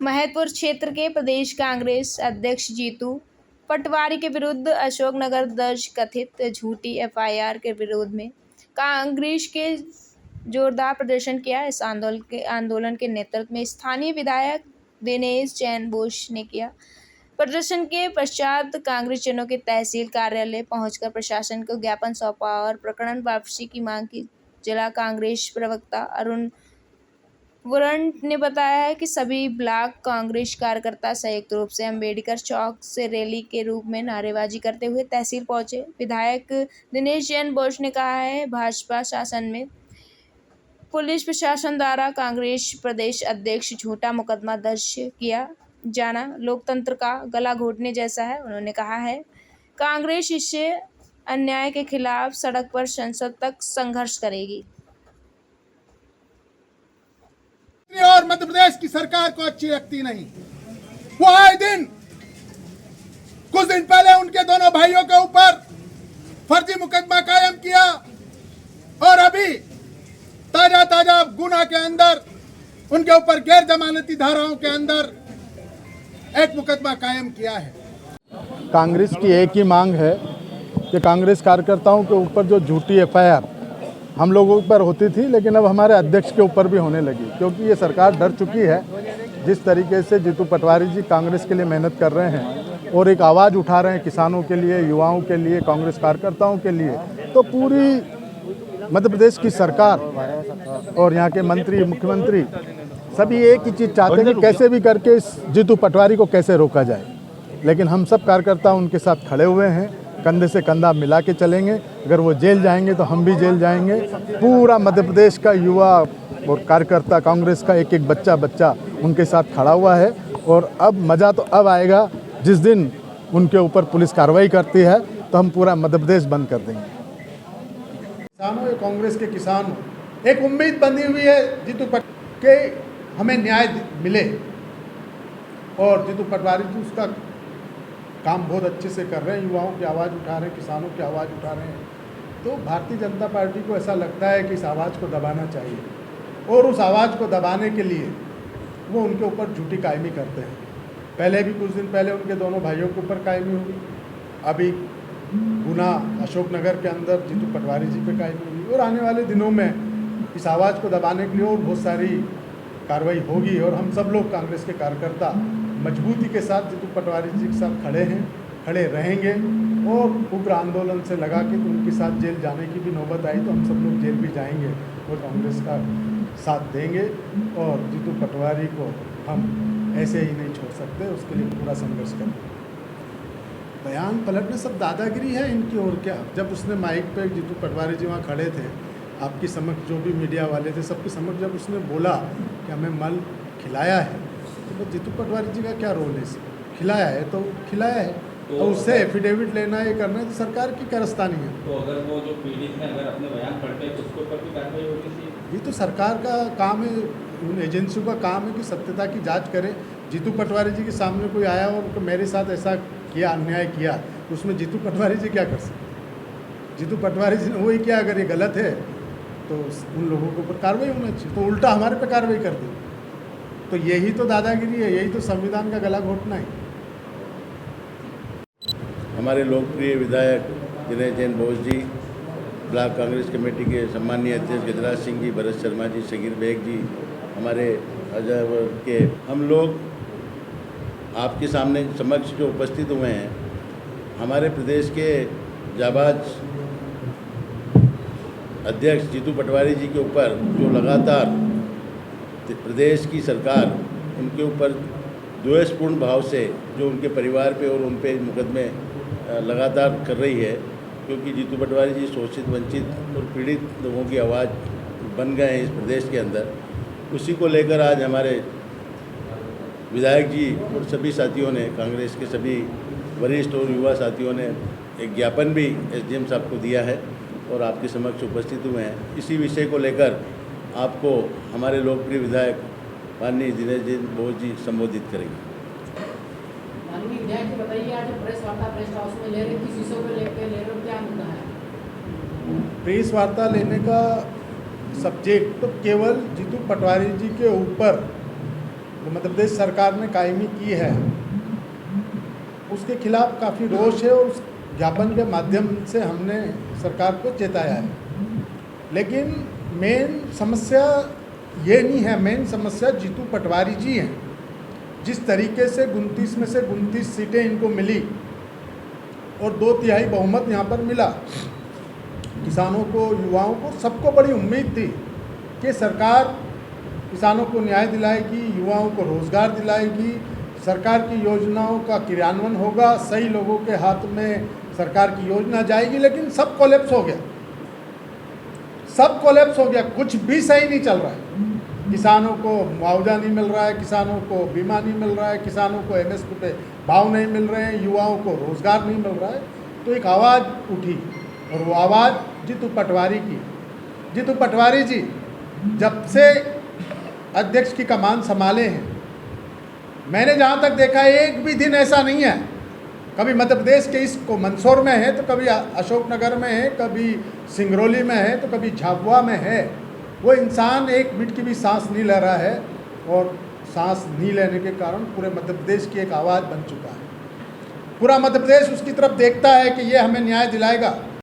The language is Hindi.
महतपुर क्षेत्र के प्रदेश कांग्रेस अध्यक्ष जीतू पटवारी के विरुद्ध अशोकनगर दर्ज कथित झूठी एफआईआर के विरोध में कांग्रेस के जोरदार प्रदर्शन किया। इस आंदोलन के नेतृत्व में स्थानीय विधायक दिनेश चंद्र बोस ने किया। प्रदर्शन के पश्चात कांग्रेसजनों के तहसील कार्यालय पहुंचकर प्रशासन को ज्ञापन सौंपा और प्रकरण वापसी की मांग की। जिला कांग्रेस प्रवक्ता अरुण वरंट ने बताया है कि सभी ब्लॉक कांग्रेस कार्यकर्ता संयुक्त रूप से अम्बेडकर चौक से रैली के रूप में नारेबाजी करते हुए तहसील पहुंचे। विधायक दिनेश चंद्र बोस ने कहा है, भाजपा शासन में पुलिस प्रशासन द्वारा कांग्रेस प्रदेश अध्यक्ष झूठा मुकदमा दर्ज किया जाना लोकतंत्र का गला घोटने जैसा है। उन्होंने कहा है, कांग्रेस इससे अन्याय के खिलाफ सड़क पर संसद तक संघर्ष करेगी। और मध्य प्रदेश की सरकार को अच्छी लगती नहीं। वो आए दिन, कुछ दिन पहले उनके दोनों भाइयों के ऊपर फर्जी मुकदमा कायम किया और अभी ताजा गुना के अंदर उनके ऊपर गैर जमानती धाराओं के अंदर एक मुकदमा कायम किया है। कांग्रेस की एक ही मांग है कि कांग्रेस कार्यकर्ताओं के ऊपर जो झूठी एफआईआर हम लोगों पर होती थी, लेकिन अब हमारे अध्यक्ष के ऊपर भी होने लगी, क्योंकि ये सरकार डर चुकी है। जिस तरीके से जीतू पटवारी जी कांग्रेस के लिए मेहनत कर रहे हैं और एक आवाज़ उठा रहे हैं किसानों के लिए, युवाओं के लिए, कांग्रेस कार्यकर्ताओं के लिए, तो पूरी मध्य प्रदेश की सरकार और यहाँ के मंत्री, मुख्यमंत्री सभी एक ही चीज़ चाहते हैं कि कैसे भी करके इस जीतू पटवारी को कैसे रोका जाए। लेकिन हम सब कार्यकर्ता उनके साथ खड़े हुए हैं, कंधे से कंधा मिला के चलेंगे। अगर वो जेल जाएंगे तो हम भी जेल जाएंगे। पूरा मध्य प्रदेश का युवा और कार्यकर्ता, कांग्रेस का एक एक बच्चा उनके साथ खड़ा हुआ है। और अब मज़ा तो अब आएगा जिस दिन उनके ऊपर पुलिस कार्रवाई करती है, तो हम पूरा मध्य प्रदेश बंद कर देंगे। किसानों, कांग्रेस के किसान, एक उम्मीद बंधी हुई है जीतू पटवारी के हमें न्याय मिले, और जीतू पटवारी जी उसका काम बहुत अच्छे से कर रहे हैं। युवाओं की आवाज़ उठा रहे हैं, किसानों की आवाज़ उठा रहे हैं। तो भारतीय जनता पार्टी को ऐसा लगता है कि इस आवाज़ को दबाना चाहिए, और उस आवाज़ को दबाने के लिए वो उनके ऊपर झूठी कायमी करते हैं। पहले भी कुछ दिन पहले उनके दोनों भाइयों के ऊपर कायमी हुई, अभी गुना अशोकनगर के अंदर जीतू पटवारी जी पे कायमी हुई, और आने वाले दिनों में इस आवाज़ को दबाने के लिए और बहुत सारी कार्रवाई होगी। और हम सब लोग कांग्रेस के कार्यकर्ता मजबूती के साथ जीतू पटवारी जी के साथ खड़े हैं, खड़े रहेंगे, और उग्र आंदोलन से लगा के तो उनके साथ जेल जाने की भी नौबत आई तो हम सब लोग जेल भी जाएंगे और कांग्रेस का साथ देंगे। और जीतू पटवारी को हम ऐसे ही नहीं छोड़ सकते, उसके लिए पूरा संघर्ष करेंगे। बयान पलटने सब दादागिरी है इनकी, और क्या। जब उसने माइक पे जीतू पटवारी जी वहाँ खड़े थे, आपकी समक्ष जो भी मीडिया वाले थे सबके समक्ष, जब उसने बोला कि हमें मल खिलाया है, तो जीतू पटवारी जी का क्या रोल है इसमें? खिलाया है तो खिलाया है, तो उससे एफिडेविट लेना, ये करना है तो सरकार की कारस्तानी है। तो अगर वो जो पीड़ित हैं अगर अपने बयान पढ़ते तो उसके ऊपर भी कार्रवाई होगी थी। ये तो सरकार का काम है, उन एजेंसियों का काम है कि सत्यता की जांच करें। जीतू पटवारी जी के सामने कोई आया और मेरे साथ ऐसा किया, अन्याय किया, तो उसमें जीतू पटवारी जी क्या कर सकते? जीतू पटवारी जी ने वही किया। अगर ये गलत है तो उन लोगों के ऊपर कार्रवाई होना चाहिए, तो उल्टा हमारे पे कार्रवाई कर दी। तो यही तो दादागिरी है, यही तो संविधान का गला घोटना है। हमारे लोकप्रिय विधायक दिनेश चंद्र बोस जी, ब्लॉक कांग्रेस कमेटी के सम्मानीय अध्यक्ष गिरिराज सिंह जी, भरत शर्मा जी, शकीर बेग जी, हमारे अजय के हम लोग आपके सामने समक्ष जो उपस्थित हुए हैं, हमारे प्रदेश के जाबाज अध्यक्ष जीतू पटवारी जी के ऊपर जो लगातार प्रदेश की सरकार उनके ऊपर द्वेषपूर्ण भाव से जो उनके परिवार पे और उन पे मुकदमे लगातार कर रही है, क्योंकि जीतू पटवारी जी शोषित, वंचित और पीड़ित लोगों की आवाज़ बन गए हैं इस प्रदेश के अंदर। उसी को लेकर आज हमारे विधायक जी और सभी साथियों ने, कांग्रेस के सभी वरिष्ठ और युवा साथियों ने एक ज्ञापन भी एसडीएम साहब को दिया है और आपके समक्ष उपस्थित हुए हैं। इसी विषय को लेकर आपको हमारे लोकप्रिय विधायक माननीय दिनेश चंद्र बोस जी संबोधित करेंगे। माननीय विधायक जी बताइए, आज प्रेस वार्ता प्रेस हाउस में ले रहे, किस विषय को लेकर ले रहे हो, क्या मुद्दा है? प्रेस वार्ता लेने का सब्जेक्ट तो केवल जीतू पटवारी जी के ऊपर जो मध्य प्रदेश सरकार ने कायमी की है उसके खिलाफ काफ़ी रोष है और उस ज्ञापन के माध्यम से हमने सरकार को चेताया है। लेकिन मेन समस्या ये नहीं है, मेन समस्या जीतू पटवारी जी हैं। जिस तरीके से 29 में से 29 सीटें इनको मिली और 2/3 बहुमत यहाँ पर मिला, किसानों को, युवाओं को, सबको बड़ी उम्मीद थी कि सरकार किसानों को न्याय दिलाएगी, युवाओं को रोज़गार दिलाएगी, सरकार की योजनाओं का क्रियान्वयन होगा, सही लोगों के हाथ में सरकार की योजना जाएगी। लेकिन सब कोलैप्स हो गया, सब कोलैप्स हो गया, कुछ भी सही नहीं चल रहा है। किसानों को मुआवजा नहीं मिल रहा है, किसानों को बीमा नहीं मिल रहा है, किसानों को एमएसपी पे भाव नहीं मिल रहे हैं, युवाओं को रोज़गार नहीं मिल रहा है। तो एक आवाज़ उठी और वो आवाज़ जीतू पटवारी की। जीतू पटवारी जी जब से अध्यक्ष की कमान संभाले हैं, मैंने जहाँ तक देखा है एक भी दिन ऐसा नहीं है, कभी मध्य प्रदेश के इस को मंदसौर में है तो कभी अशोकनगर में है, कभी सिंगरौली में है तो कभी झाबुआ में है, वो इंसान एक मिनट की भी सांस नहीं ले रहा है। और सांस नहीं लेने के कारण पूरे मध्य प्रदेश की एक आवाज़ बन चुका है। पूरा मध्य प्रदेश उसकी तरफ देखता है कि ये हमें न्याय दिलाएगा।